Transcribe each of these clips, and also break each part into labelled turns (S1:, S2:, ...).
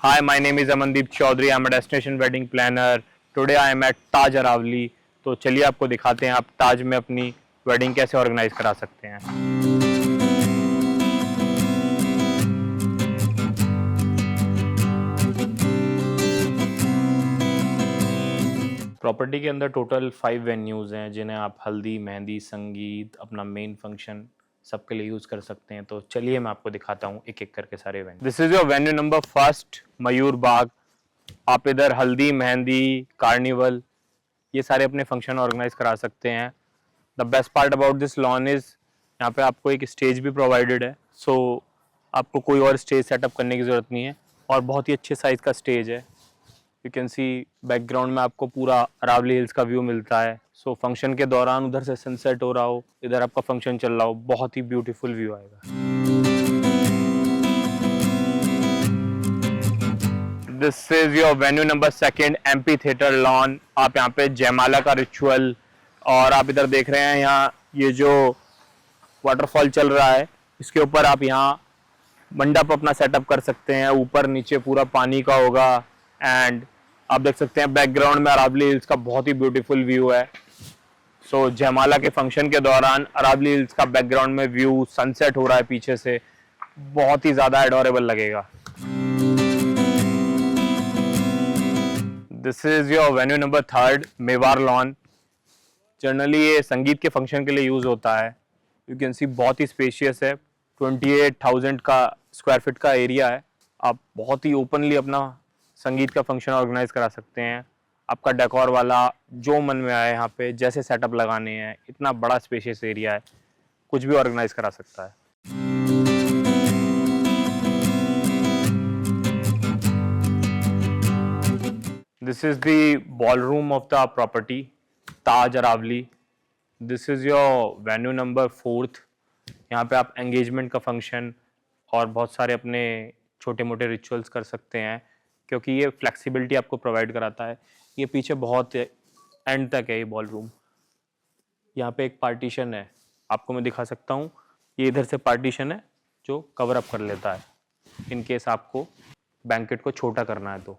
S1: Hi, my name is Amandeep Chaudhary. I'm a destination wedding planner. Today I am at ताज अरावली. तो चलिए आपको दिखाते हैं आप ताज में अपनी वेडिंग कैसे ऑर्गेनाइज करा सकते हैं. प्रॉपर्टी के अंदर टोटल 5 वेन्यूज़ हैं जिन्हें आप हल्दी, मेहंदी, संगीत, अपना मेन फंक्शन सबके लिए यूज़ कर सकते हैं. तो चलिए मैं आपको दिखाता हूँ एक एक करके सारे venue. This is your venue number first, Mayur Bagh. आप इधर हल्दी, मेहंदी, कार्निवल ये सारे अपने फंक्शन ऑर्गेनाइज करा सकते हैं. The best part about this lion is यहाँ पे आपको एक स्टेज भी प्रोवाइडेड है. सो आपको कोई और स्टेज सेटअप करने की ज़रूरत नहीं है और बहुत ही अच्छे साइज़ का स्टेज है. यू कैन सी बैकग्राउंड में आपको पूरा अरावली हिल्स का व्यू मिलता है. सो फंक्शन के दौरान उधर से सनसेट हो रहा हो, इधर आपका फंक्शन चल रहा हो, बहुत ही ब्यूटीफुल व्यू आएगा. This is your venue number second, MP theatre lawn. आप यहाँ पे जयमाला का रिचुअल और आप इधर देख रहे हैं यहाँ ये जो वाटरफॉल चल रहा है इसके ऊपर आप यहाँ मंडप अपना सेटअप कर सकते हैं. ऊपर नीचे पूरा पानी का होगा एंड आप देख सकते हैं बैकग्राउंड में अरावली हिल्स का बहुत ही ब्यूटीफुल व्यू है. सो जयमाला के फंक्शन के दौरान अरावली हिल्स का बैकग्राउंड में व्यू, सनसेट हो रहा है पीछे से, बहुत ही ज़्यादा एडोरेबल लगेगा. This is your venue number third, Mewar lawn. Generally ये संगीत के फंक्शन के लिए यूज़ होता है. यू कैन सी बहुत ही स्पेशियस है. 28,000 का स्क्वायर फीट का एरिया है. आप बहुत ही ओपनली अपना संगीत का फंक्शन ऑर्गेनाइज करा सकते हैं. आपका डेकोर वाला जो मन में आए यहाँ पे जैसे सेटअप लगाने हैं, इतना बड़ा स्पेशियस एरिया है, कुछ भी ऑर्गेनाइज करा सकता है. This is the ballroom of the property, Taj Aravalli. This is your venue number fourth. यहाँ पे आप एंगेजमेंट का फंक्शन और बहुत सारे अपने छोटे मोटे रिचुअल्स कर सकते हैं क्योंकि ये फ्लेक्सिबिलिटी आपको प्रोवाइड कराता है. ये पीछे बहुत एंड तक है ये बॉल रूम. यहाँ पे एक पार्टीशन है, आपको मैं दिखा सकता हूँ. ये इधर से पार्टीशन है जो कवर अप कर लेता है इन केस आपको बैंकेट को छोटा करना है तो.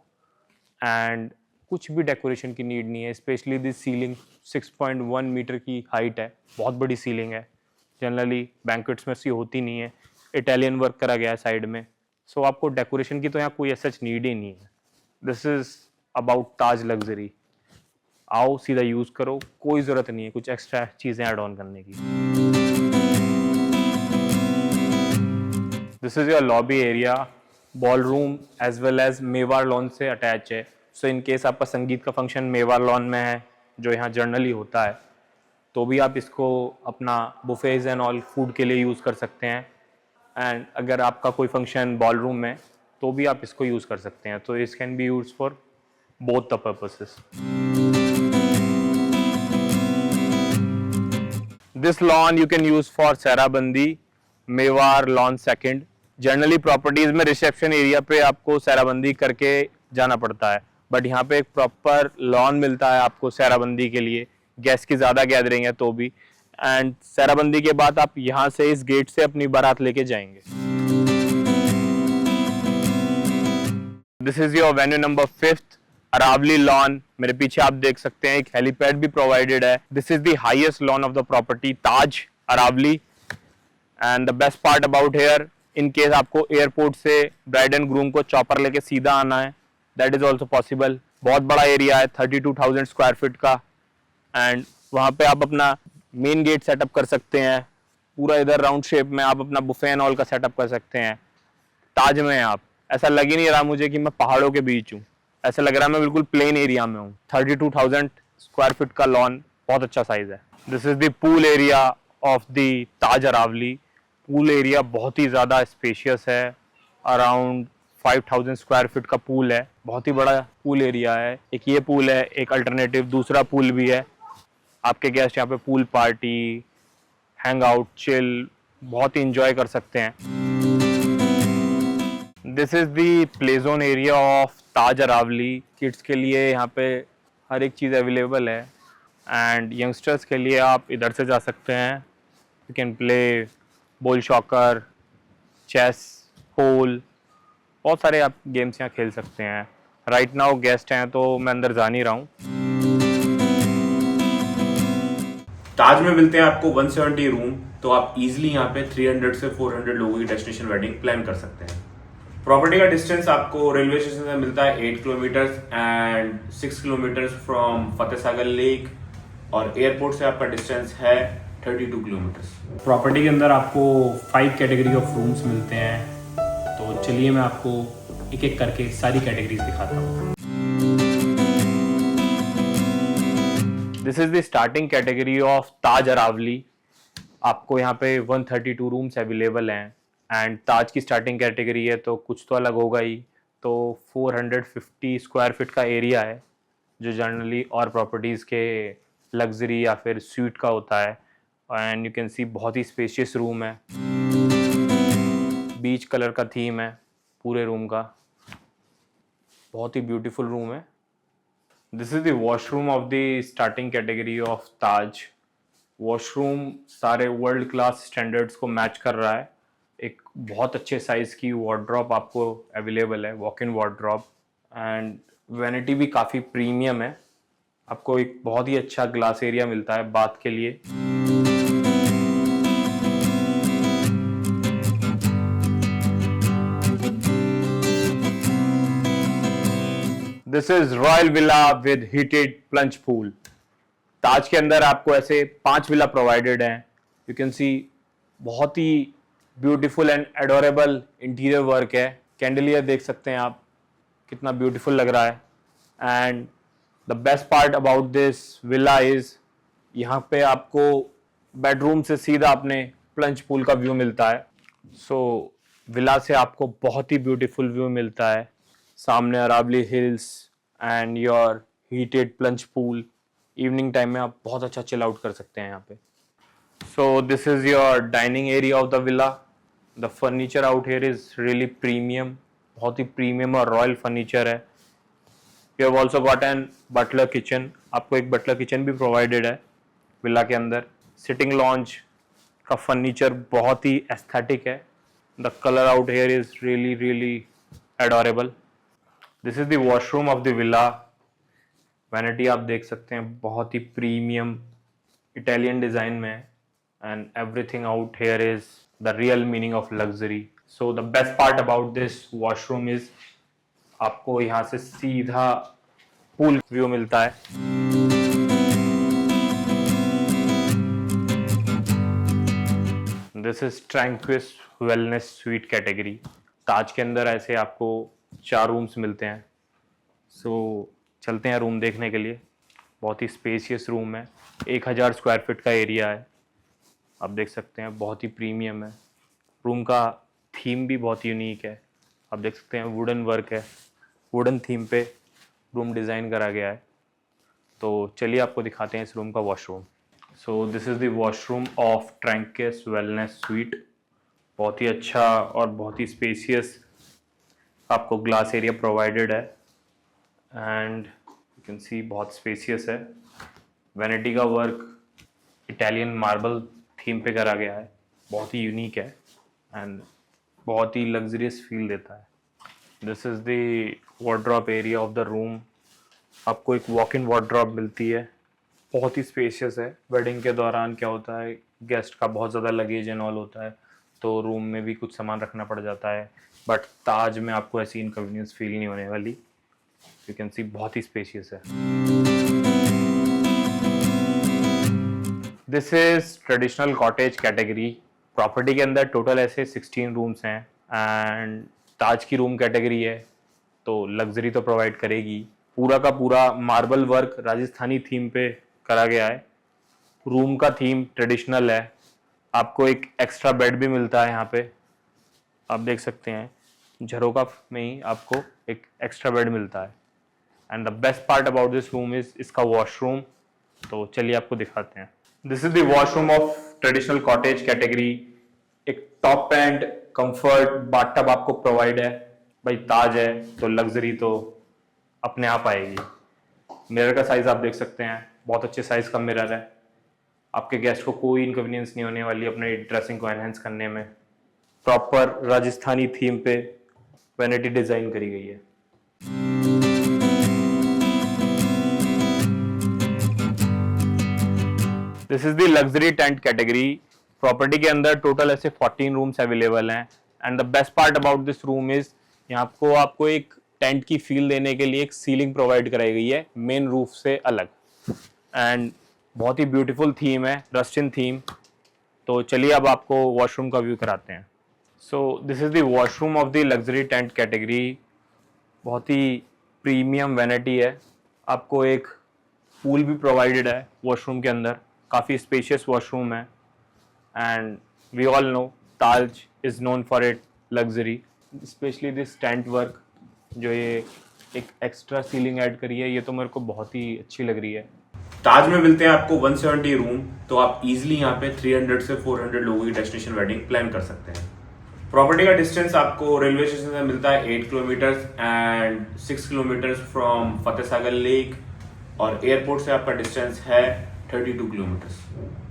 S1: एंड कुछ भी डेकोरेशन की नीड नहीं है. स्पेशली दिस सीलिंग 6.1 मीटर की हाइट है, बहुत बड़ी सीलिंग है. जनरली बैंक्वेट्स में सी होती नहीं है. इटालियन वर्क करा गया है साइड में. सो आपको डेकोरेशन की तो यहाँ कोई सच नीड ही नहीं है. This is about Taj luxury. आओ सीधा यूज़ करो, कोई ज़रूरत नहीं है कुछ एक्स्ट्रा चीज़ें ऐड ऑन करने की. This is your lobby area. Ball room as well as Mewar lawn से अटैच है. सो इन केस आपका संगीत का फंक्शन मेवार लॉन में है जो यहाँ जनरली होता है तो भी आप इसको अपना बुफेज एंड ऑल फूड के लिए यूज़ कर सकते हैं. एंड अगर आपका कोई फंक्शन बॉल रूम में तो भी आप इसको यूज़ कर सकते हैं. तो इस can be use for both the purposes. This lawn you can use for सैराबंदी, Mewar lawn second. Generally properties में रिसेप्शन एरिया पे आपको सैराबंदी करके जाना पड़ता है, बट यहाँ पे एक प्रॉपर लॉन मिलता है आपको सैराबंदी के लिए. गेस्ट की ज़्यादा गैदरिंग है तो भी. एंड सैराबंदी के बाद आप यहाँ से इस गेट से अपनी बारात लेके जाएंगे. This is your venue number fifth, Aravalli lawn. मेरे पीछे आप देख सकते हैं एक हेलीपैड भी प्रोवाइडेड है. This is the highest lawn of the property, Taj Aravalli. And the best part about here, in case आपको एयरपोर्ट से ब्राइड एंड ग्रूम को चॉपर लेके सीधा आना है, दैट इज ऑल्सो पॉसिबल. बहुत बड़ा एरिया है, 32,000 स्क्वायर फीट का. एंड वहाँ पे आप अपना मेन गेट सेटअप कर सकते हैं. पूरा इधर राउंड शेप में आप अपना बुफे एंड ऑल का सेटअप कर सकते हैं. ताज में आप ऐसा लग ही नहीं रहा मुझे कि मैं पहाड़ों के बीच हूँ. ऐसा लग रहा है मैं बिल्कुल प्लेन एरिया में हूँ. 32,000 स्क्वायर फीट का लॉन, बहुत अच्छा साइज है. This is the pool area of the Taj Aravalli. Pool area बहुत ही ज़्यादा स्पेशियस है. अराउंड 5,000 स्क्वायर फीट का पूल है. बहुत ही बड़ा पूल एरिया है. एक ये पूल है, एक अल्टरनेटिव दूसरा पूल भी है. आपके गेस्ट यहाँ पे pool party, hang out, chill बहुत ही इंजॉय कर सकते हैं. This is the play zone area of Taj Aravali. Kids के लिए यहाँ पे हर एक चीज़ अवेलेबल है. एंड यंगस्टर्स के लिए आप इधर से जा सकते हैं. You can play ball soccer, chess, pool, बहुत सारे आप गेम्स यहाँ खेल सकते हैं। राइट नाउ गेस्ट हैं तो मैं अंदर जा नहीं रहा हूँ। ताज में मिलते हैं आपको 170 रूम, तो आप इजीली यहाँ पे 300 से 400 लोगों की डेस्टिनेशन वेडिंग प्लान कर सकते हैं। प्रॉपर्टी का डिस्टेंस आपको रेलवे स्टेशन से मिलता है 8 kilometre and 6 kilometre from Fateh Sagar lake, और एयरपोर्ट से आपका डिस्टेंस है 32 किलोमीटर। प्रॉपर्टी के अंदर आपको 5 कैटेगरी ऑफ रूम्स मिलते हैं, तो चलिए मैं आपको एक एक करके सारी कैटेगरीज दिखाता हूँ। This is the starting category of Taj Aravali. आपको यहाँ पे 132 रूम्स अवेलेबल हैं एंड ताज की स्टार्टिंग कैटेगरी है तो कुछ तो अलग होगा ही। तो 450 स्क्वायर फीट का एरिया है जो जनरली और प्रॉपर्टीज़ के लग्जरी या फिर स्वीट का होता है। एंड यू कैन सी बहुत ही स्पेशियस रूम है, बीच कलर का थीम है पूरे रूम का, बहुत ही ब्यूटीफुल रूम है। This is the washroom of the starting category of Taj. Washroom सारे वर्ल्ड क्लास स्टैंडर्ड्स को मैच कर रहा है। एक बहुत अच्छे साइज़ की वार्डरोब आपको अवेलेबल है, walk in wardrobe, and vanity भी काफ़ी प्रीमियम है। आपको एक बहुत ही अच्छा ग्लास एरिया मिलता है बाथ के लिए। This is royal villa with heated plunge pool. Taj के अंदर आपको ऐसे 5 विला प्रोवाइडेड हैं। यू कैन सी बहुत ही beautiful and adorable interior work है। कैंडलियर देख सकते हैं आप, कितना ब्यूटीफुल लग रहा है। And the best part about this villa is यहाँ पे आपको बेडरूम से सीधा अपने प्लंज पूल का व्यू मिलता है। सो विला से आपको बहुत ही ब्यूटीफुल व्यू मिलता है, सामने Aravalli hills and your heated plunge pool. Evening time में आप बहुत अच्छा चिल आउट कर सकते हैं यहाँ पे। So this is your dining area of the villa. The furniture out here is really premium, बहुत ही प्रीमियम और रॉयल फर्नीचर है। You have also got an butler kitchen. आपको एक बटलर किचन भी प्रोवाइडेड है विला के अंदर। सिटिंग लॉन्ज का फर्नीचर बहुत ही एस्थेटिक है। The colour out here is really really adorable. This is the washroom of the villa. Vanity आप देख सकते हैं बहुत ही प्रीमियम इटालियन डिजाइन में है, and everything out here is the real meaning of luxury. So the best part about this washroom is आपको यहाँ से सीधा पूल व्यू मिलता है। This is tranquil wellness suite category. Taj के अंदर ऐसे आपको 4 रूम्स मिलते हैं। सो चलते हैं रूम देखने के लिए। बहुत ही स्पेसियस रूम है, 1000 स्क्वायर फीट का एरिया है। आप देख सकते हैं बहुत ही प्रीमियम है। रूम का थीम भी बहुत यूनिक है। आप देख सकते हैं वुडन वर्क है, वुडन थीम पे रूम डिज़ाइन करा गया है। तो चलिए आपको दिखाते हैं इस रूम का washroom. So this is the washroom of tranquil wellness suite. बहुत ही अच्छा और बहुत ही स्पेसियस आपको ग्लास एरिया प्रोवाइडेड है, एंड यू कैन सी बहुत स्पेसियस है। वैनिटी का वर्क इटालियन मार्बल थीम पे करा गया है, बहुत ही यूनिक है एंड बहुत ही लग्जरियस फील देता है। This is the wardrobe area of the room. आपको एक वॉक इन वार्डरोब मिलती है, बहुत ही स्पेशियस है। वेडिंग के दौरान क्या होता है, गेस्ट का बहुत ज़्यादा लगेज एंड ऑल होता है, तो रूम में भी कुछ सामान रखना पड़ जाता है, बट ताज में आपको ऐसी इनकन्वीनियंस फील नहीं होने वाली। यू कैन सी बहुत ही स्पेशियस है। This is traditional cottage category. Property के अंदर टोटल ऐसे 16 रूम्स हैं एंड ताज की रूम कैटेगरी है तो लग्जरी तो प्रोवाइड करेगी। पूरा का पूरा मार्बल वर्क राजस्थानी थीम पे करा गया है। रूम का थीम ट्रेडिशनल है। आपको एक एक्स्ट्रा बेड भी मिलता है यहाँ पे, आप देख सकते हैं झरोका में ही आपको एक एक्स्ट्रा बेड मिलता है। And the best part about this room is इसका वॉशरूम। तो चलिए आपको दिखाते हैं। This is the washroom of traditional cottage category. एक टॉप एंड कंफर्ट बाथटब आपको प्रोवाइड है। भाई ताज है तो लग्जरी तो अपने आप आएगी। मिरर का साइज आप देख सकते हैं, बहुत अच्छे साइज का मिरर है। आपके गेस्ट को कोई इनकन्वीनियंस नहीं होने वाली अपने ड्रेसिंग को एनहेंस करने में। प्रॉपर राजस्थानी थीम पे वैनिटी डिजाइन करी गई है। This is the luxury tent category. Property के अंदर टोटल ऐसे 14 रूम्स अवेलेबल हैं and the best part about this room is यहाँ आपको एक टेंट की फील देने के लिए एक सीलिंग प्रोवाइड कराई गई है मेन रूफ से अलग, एंड बहुत ही ब्यूटीफुल थीम है, रस्टिन थीम। तो चलिए अब आपको वॉशरूम का व्यू कराते हैं। सो this is the washroom of the luxury tent category. बहुत ही प्रीमियम वैनिटी है। आपको एक पूल भी प्रोवाइडेड है वॉशरूम के अंदर, काफ़ी स्पेशियस वॉशरूम है and we all know Taj is known for it luxury, specially this tent work जो ये एक एक्स्ट्रा सीलिंग ऐड करी है, ये तो मेरे को बहुत ही अच्छी लग रही है।
S2: ताज में मिलते हैं आपको 170 रूम, तो आप इजीली यहाँ पे 300 से 400 लोगों की डेस्टिनेशन वेडिंग प्लान कर सकते हैं। प्रॉपर्टी का डिस्टेंस आपको रेलवे स्टेशन से मिलता है 8 kilometre and 6 kilometre from Fateh Sagar lake, और एयरपोर्ट से आपका डिस्टेंस है 32 किलोमीटर।